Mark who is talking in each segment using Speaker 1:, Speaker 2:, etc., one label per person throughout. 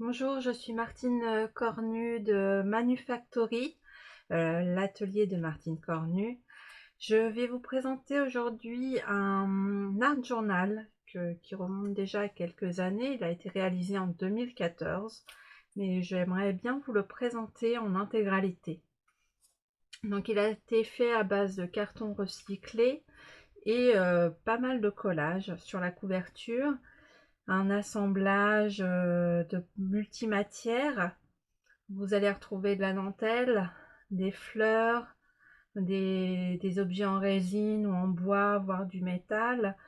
Speaker 1: Bonjour, je suis Martine Cornu de Manufactory, l'atelier de Martine Cornu. Je vais vous présenter aujourd'hui un art journal qui remonte déjà à quelques années. Il a été réalisé en 2014, mais j'aimerais bien vous le présenter en intégralité. Donc il a été fait à base de carton recyclé et pas mal de collages sur la couverture, un assemblage de multimatières. Vous allez retrouver de la dentelle, des fleurs, des objets en résine ou en bois, voire du métal.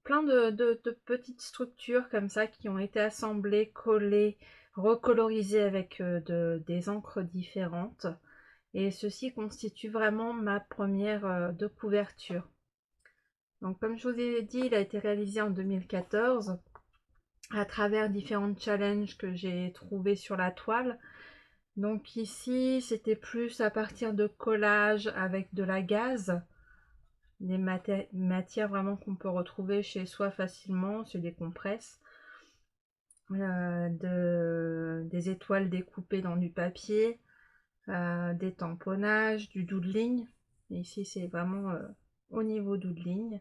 Speaker 1: Plein de petites structures comme ça qui ont été assemblées, collées, recolorisées avec des encres différentes. Et ceci constitue vraiment ma première de couverture. Donc comme je vous ai dit, il a été réalisé en 2014 à travers différents challenges que j'ai trouvés sur la toile. Donc ici, c'était plus à partir de collages avec de la gaze, des matières vraiment qu'on peut retrouver chez soi facilement, c'est des compresses, des étoiles découpées dans du papier, des tamponnages, du doodling. Et ici, c'est vraiment au niveau doodling.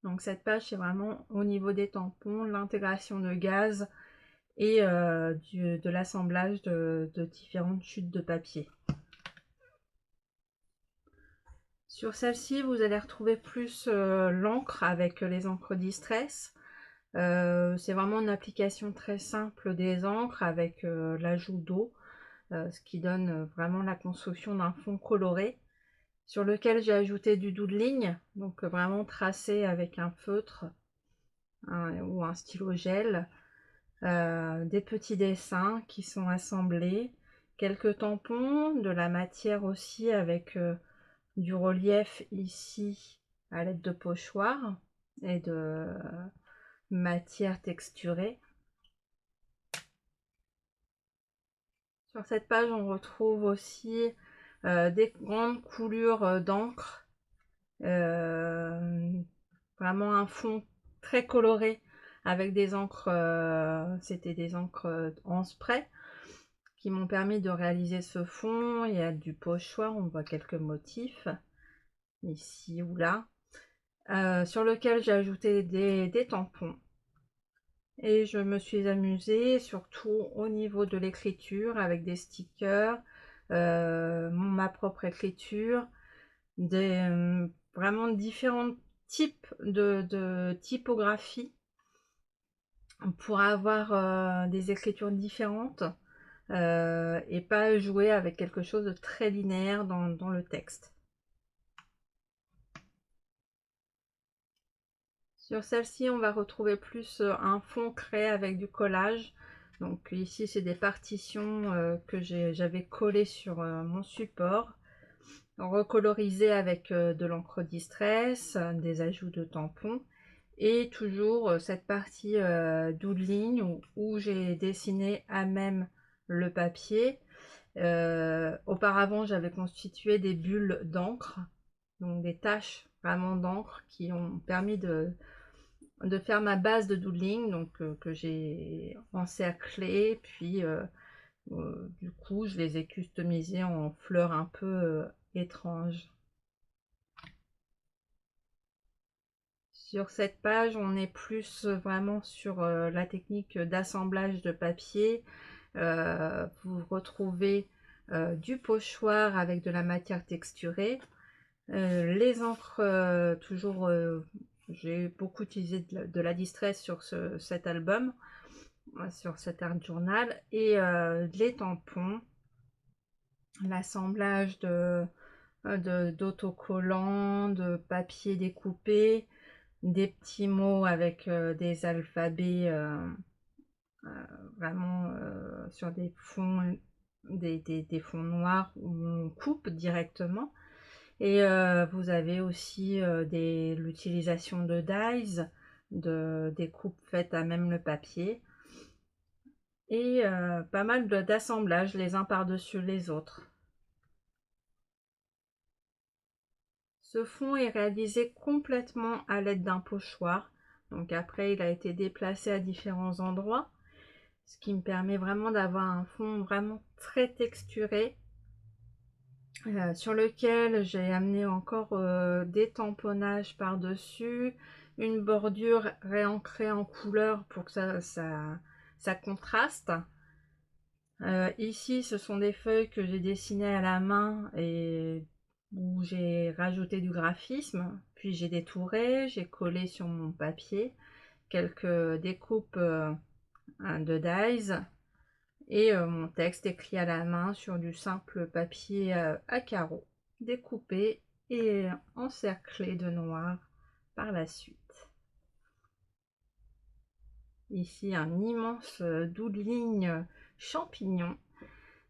Speaker 1: Donc cette page, c'est vraiment au niveau des tampons, l'intégration de gaz et de l'assemblage de différentes chutes de papier. Sur celle-ci, vous allez retrouver plus l'encre avec les encres Distress. C'est vraiment une application très simple des encres avec l'ajout d'eau, ce qui donne vraiment la construction d'un fond coloré, sur lequel j'ai ajouté du doodling, donc vraiment tracé avec un feutre ou un stylo gel, des petits dessins qui sont assemblés, quelques tampons, de la matière aussi avec du relief ici à l'aide de pochoirs et de matière texturée. Sur cette page, on retrouve aussi des grandes coulures d'encre, euh, vraiment un fond très coloré avec des encres, c'était des encres en spray qui m'ont permis de réaliser ce fond. Il y a du pochoir, on voit quelques motifs ici ou là, sur lequel j'ai ajouté des tampons. Et je me suis amusée surtout au niveau de l'écriture avec des stickers, ma propre écriture, vraiment différents types de typographie pour avoir des écritures différentes et pas jouer avec quelque chose de très linéaire dans le texte. Sur celle-ci, on va retrouver plus un fond créé avec du collage. Donc ici, c'est des partitions que j'avais collées sur mon support, recolorisées avec de l'encre Distress, des ajouts de tampons, et toujours cette partie doodling où j'ai dessiné à même le papier. Auparavant, j'avais constitué des bulles d'encre, donc des taches vraiment d'encre qui ont permis de faire ma base de doodling, donc que j'ai encerclé, puis du coup je les ai customisées en fleurs un peu étranges. Sur cette page, on est plus vraiment sur la technique d'assemblage de papier. Vous retrouvez du pochoir avec de la matière texturée, les encres, toujours, j'ai beaucoup utilisé de la Distress sur cet album, sur cet art journal, et les tampons, l'assemblage d'autocollants, de papier découpé, des petits mots avec des alphabets vraiment sur des fonds, des fonds noirs où on coupe directement. Et vous avez aussi l'utilisation de dies, des coupes faites à même le papier, et pas mal d'assemblages les uns par-dessus les autres. Ce fond est réalisé complètement à l'aide d'un pochoir. Donc après, il a été déplacé à différents endroits. ce qui me permet vraiment d'avoir un fond vraiment très texturé, sur lequel j'ai amené encore des tamponnages par-dessus, une bordure réancrée en couleur pour que ça contraste. Ici, ce sont des feuilles que j'ai dessinées à la main et où j'ai rajouté du graphisme, puis j'ai détouré, j'ai collé sur mon papier quelques découpes de dies et mon texte écrit à la main sur du simple papier à carreaux, découpé et encerclé de noir par la suite. Ici, un immense doux de ligne champignon.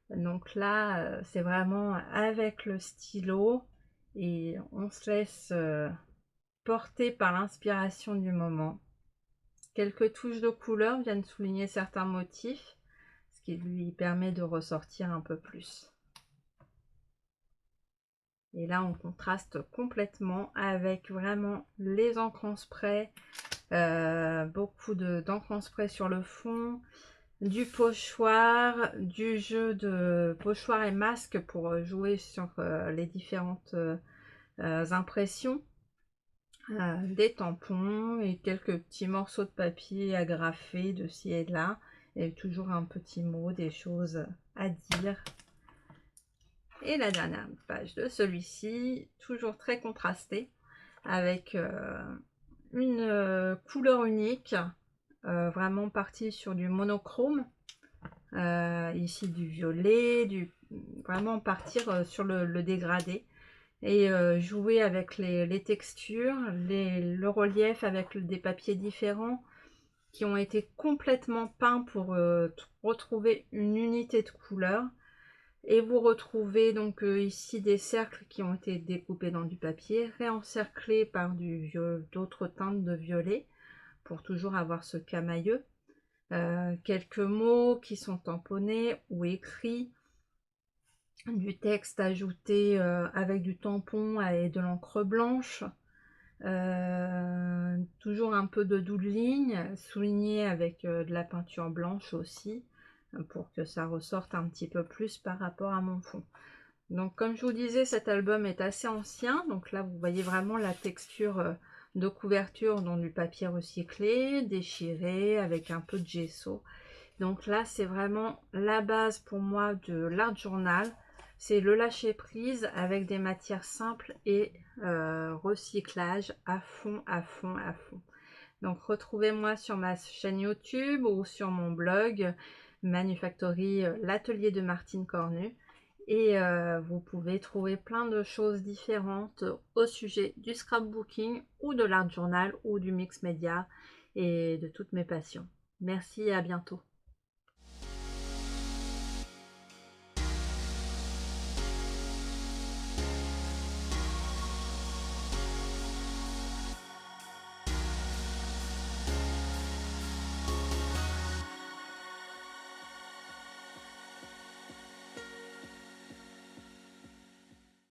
Speaker 1: Donc là, c'est vraiment avec le stylo et on se laisse porter par l'inspiration du moment. Quelques touches de couleur viennent souligner certains motifs, ce qui lui permet de ressortir un peu plus. Et là, on contraste complètement avec vraiment les encres en spray, beaucoup d'encre en spray sur le fond, du pochoir, du jeu de pochoir et masque pour jouer sur les différentes impressions, des tampons et quelques petits morceaux de papier agrafés de ci et de là, et toujours un petit mot, des choses à dire. Et la dernière page de celui-ci, toujours très contrasté, avec une couleur unique, vraiment partie sur du monochrome, ici du violet, vraiment partir sur le dégradé et jouer avec les textures, le relief avec des papiers différents qui ont été complètement peints pour retrouver une unité de couleur. Et vous retrouvez donc ici des cercles qui ont été découpés dans du papier, réencerclés par d'autres teintes de violet pour toujours avoir ce camailleux. Quelques mots qui sont tamponnés ou écrits, du texte ajouté avec du tampon et de l'encre blanche, toujours un peu de double ligne, souligné avec de la peinture blanche aussi, pour que ça ressorte un petit peu plus par rapport à mon fond. Donc comme je vous disais, cet album est assez ancien, donc là vous voyez vraiment la texture de couverture dans du papier recyclé, déchiré, avec un peu de gesso. Donc là c'est vraiment la base pour moi de l'art journal, c'est le lâcher prise avec des matières simples et recyclage à fond, à fond, à fond. Donc retrouvez-moi sur ma chaîne YouTube ou sur mon blog Manufactory, l'atelier de Martine Cornu. Et vous pouvez trouver plein de choses différentes au sujet du scrapbooking ou de l'art journal ou du mix média et de toutes mes passions. Merci et à bientôt.